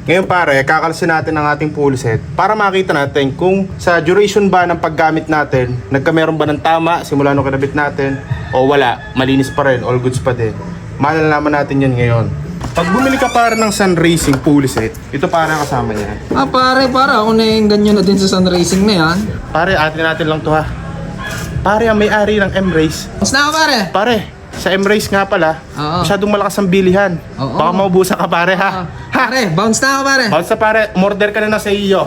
Ngayon pare, kakalsin natin ang ating full set para makita natin kung sa duration ba ng paggamit natin, nagkameron ba ng tama simula nung kinabit natin o wala, malinis pa rin, all goods pa din. Malalaman natin yan ngayon. Pag bumili ka pare ng Sun Racing full set, ito pare ang kasama niya. Pare, ako na-enggan nyo na din sa Sun Racing na yan. Pare, atin natin lang to ha. Pare, ang may-ari ng M-Race. Mas na ako pare. Pare, sa M-Race nga pala, masyadong malakas ang bilihan. Oo. Baka maubusan ka pare ha. Pare, bounce na ako pare. Bounce na pare, umorder ka na sa iyo.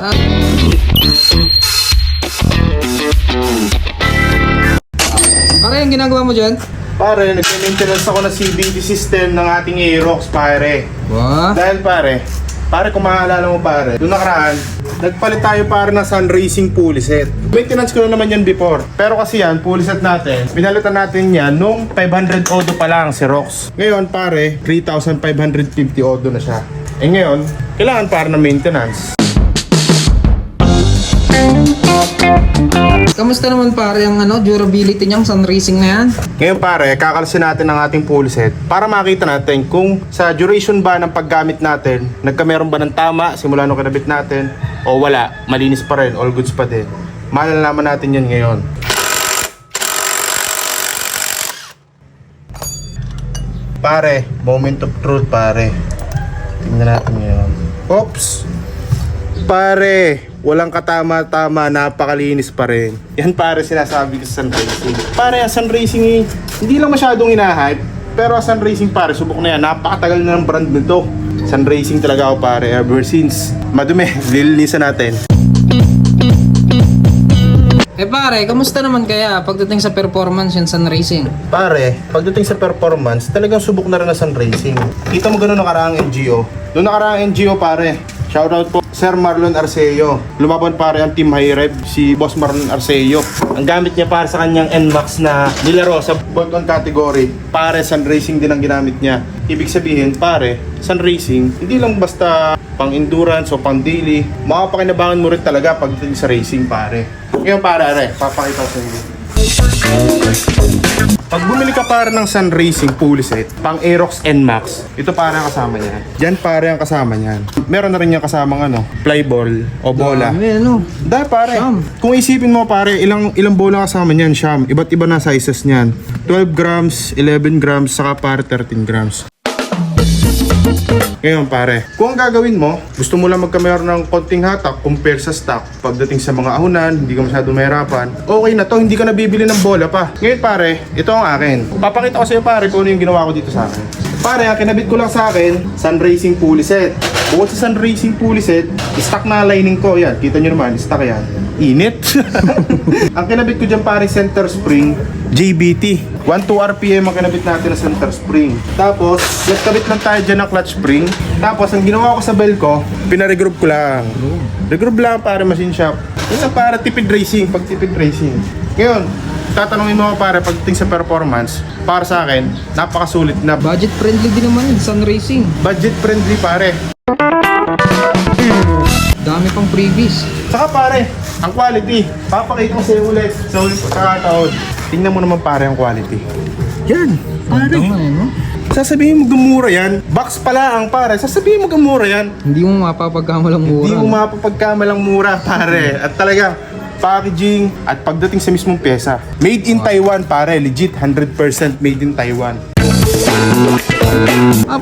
Pare, yung ginagawa mo dyan? Pare, nag-maintenance ako ng CVT system ng ating Aerox pare. Wow. Dahil pare kung maalala mo pare, doon nakaraan, nagpalit tayo pare ng Sun Racing pulley set. Maintenance ko na naman yan before. Pero kasi yan, pulley set natin, pinalitan natin yan nung 500 odo pa lang si Rox. Ngayon pare, 3,550 odo na siya. Eh ngayon, kailangan pare ng maintenance. Kamusta naman pare ang durability niyang Sun Racing na yan? Ngayon pare, kakalsin natin ang ating full set para makita natin kung sa duration ba ng paggamit natin, nagkameron ba ng tama simula nung kinabit natin o wala, malinis pa rin, all goods pa din. Malalaman natin yan ngayon. Pare, moment of truth pare. Tingnan natin ngayon. Oops! Pare, walang katama-tama, napakalinis pa rin. Yan pare sinasabi ko sa Sun Racing. Pare, Sun Racing hindi lang masyadong hinahype, pero Sun Racing pare, subok na yan. Napakatagal na ng brand nito. Sun Racing talaga ako pare, ever since. Madumi, lilinisan natin. Pare, kamusta naman kaya pagdating sa performance yung Sun Racing? Pare, pagdating sa performance, talagang subok na rin na Sun Racing. Kita mo gano'n nakaraang NGO. Doon nakaraang NGO pare, shoutout po Sir Marlon Arceo. Lumaban pare ang Team High Rev, si Boss Marlon Arceo. Ang gamit niya para sa kanyang NMAX na nilaro sa bolt-on category. Pare, Sun Racing din ang ginamit niya. Ibig sabihin pare, Sun Racing, hindi lang basta pang endurance o pang daily. Makapakinabangan mo rin talaga pagdating sa racing pare. Ngayon pare, papakita ko sa inyo. Pag bumili ka pare ng Sun Racing full set, pang Aerox NMAX, ito pare ang kasama niyan. Diyan pare ang kasama niyan. Meron na rin yung kasamang fly ball o bola. Dahil pare, Siyam. kung isipin mo pare, ilang bola kasama niyan, siyam. Iba't iba na sizes niyan. 12 grams, 11 grams, saka pare 13 grams. Ngayon pare, kung ang gagawin mo, gusto mo lang magkameron ng konting hatak compare sa stock, pagdating sa mga ahunan, hindi ka masyado mahirapan, okay na to, hindi ka nabibili ng bola pa. Ngayon pare, ito ang akin. Papakita ko sa iyo pare kung ano yung ginawa ko dito sa akin. Pare, ang kinabit ko lang sa akin, Sun Racing pulley set. Bukod sa Sun Racing pulley set, stock na lining ko. Yan, kita nyo naman, stock yan. Init. Ang kinabit ko dyan pare, center spring, JBT. 1-2 RPM ang kinabit natin na center spring. Tapos, nagkabit lang tayo dyan ng clutch spring. Tapos, ang ginawa ko sa bell ko, pinaregroup ko lang. Regroup lang para machine shop. Yun lang para tipid racing, pag tipid racing. Ngayon, tatanungin mo ako pare, pagdating sa performance, para sa akin, napakasulit na. Budget friendly din naman yun, Sun Racing. Budget friendly pare. Dami pang freebies. Saka pare, ang quality. Papakita ko sa iyo ulit sa ulit pagkakataon. Tingnan mo naman pare ang quality. Yan, pare. Sasabihin mo gumura yan. Box pala ang pare. Sasabihin mo gumura yan. Hindi mo mapapagkamalang mura. Hindi mo mapapagkamalang mura pare. At talagang packaging at pagdating sa mismong pyesa. Made in Taiwan pare. Legit 100% made in Taiwan.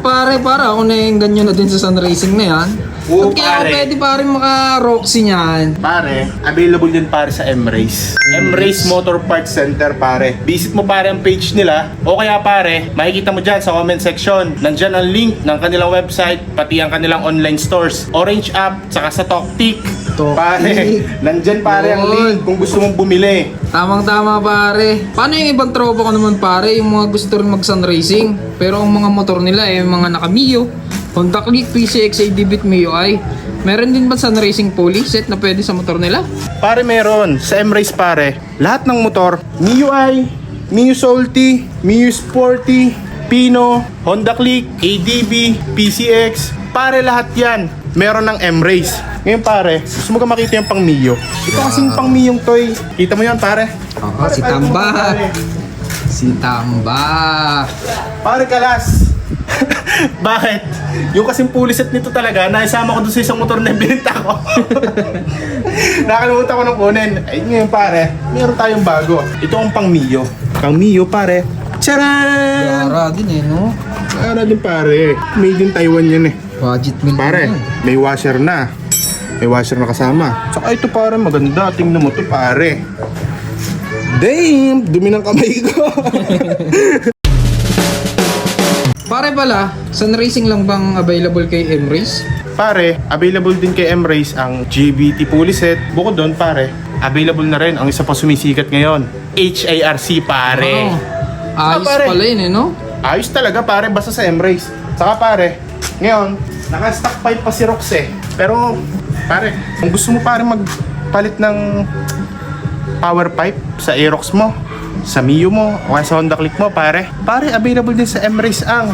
Pare, ako na-enggan nyo na din sa Sun Racing na yan. Oo, At kaya pare. pwede pare maka-Roxy niyan. Pare, available din pare sa M-Race. M-Race Motor Parts Center pare. Visit mo pare ang page nila o kaya pare, makikita mo dyan sa comment section. Nandyan ang link ng kanilang website, pati ang kanilang online stores. Orange app, saka sa TalkTick. Pare, nandyan pare ang link kung gusto mong bumili. Tamang-tama pare. Paano yung ibang tropa ko naman pare, yung mga gusto rin mag-Sun Racing, pero ang mga motor nila yung mga naka-Mio, Honda Click, PCX, ADBit, MIUI. Meron din ba Sun Racing pulley set na pwede sa motor nila? Pare meron, sa M-Race pare, lahat ng motor, MIUI, Mio Salty, Mio Sporty, Pino, Honda Click, ADB, PCX, pare lahat yan. Meron ng M-Race. Ngayon pare, gusto mo ka makita yung pang Mio. Ito kasing pang Mio yung toy. Kita mo yan pare? Oo, Pare, si pare mo, Tamba. pare. Si Tamba. Pare kalas. Bakit? Yung kasing puliset nito talaga, naisama ko doon sa isang motor na binenta ko. Nakalimutan ko ng kunin. Ay, ngayon pare, meron tayong bago. Ito ang pang Mio. Pang Mio pare. Charan! Gara din eh, no? Para din pare. Made in Taiwan yan eh. Budget meal Pare, na yan. may washer na. May washer na kasama. Saka ito pare, maganda. Tingnan mo to pare. Damn! Dumi ng kamay ko. Pare pala, Sun Racing lang bang available kay M-Race? Pare, available din kay M-Race ang GBT Puliset. Bukod doon pare, available na rin ang isa pa sumisikat ngayon. HARC pare. Wow. Ayos pare. pala yun eh, no? Ayos talaga pare, basta sa M-Race. Saka pare, ngayon, naka-stock pipe pa si Rox eh. Pero, pare, kung gusto mo pare magpalit ng power pipe sa Aerox mo, sa Mio mo, o kaya sa Honda Click mo, pare, available din sa M-Race ang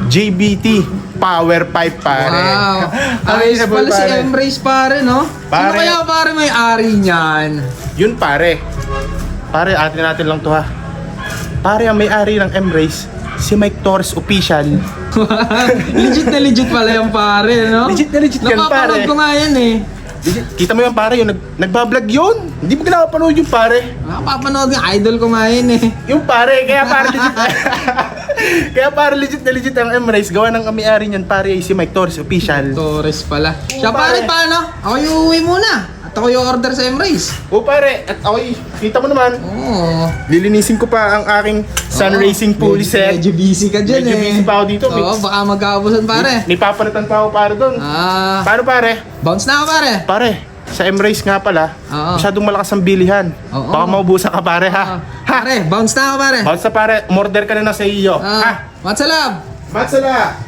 JBT Power Pipe, pare. Wow. Ayos Available, pala si pare. M-Race pare, no? Pare. Sino kaya pare may ari niyan? Yun, pare. Pare, atin natin lang to ha. Pare, ang may-ari ng M-Race, si Mike Torres Official. Legit na legit pala yung pare, no? Legit na legit yan, Napapanood pare. ko nga yan eh. Kita mo yan pare, yung nagbablog yun. Hindi mo kinakapanood yung pare. Napapanood yung idol ko nga yan eh. Yung pare, kaya pare legit. Kaya pare legit na legit ang M-Race. Gawa ng kami-ari niyan pare ay si Mike Torres Official. Torres pala. Siya pare. pare paano? Ako yung uwi muna. At ako yung order sa M-Race. O pare, at ako'y, kita mo naman, Oo. lilinisin ko pa ang aking Sun Oo. Racing Puliset. Medyo busy ka dyan Medyo eh. busy pa ako dito. Oo, baka magkakabusan pare. May papalitan pa ako pare doon. Ah, Paano pare? bounce na ako pare. Pare, sa M-Race nga pala, Oo. masyadong malakas ang bilihan. Oo. Baka maubusan ka pare ha. Pare, bounce na ako pare. Basta pare, umorder ka na sa iyo. Ha? What's up? Matsala!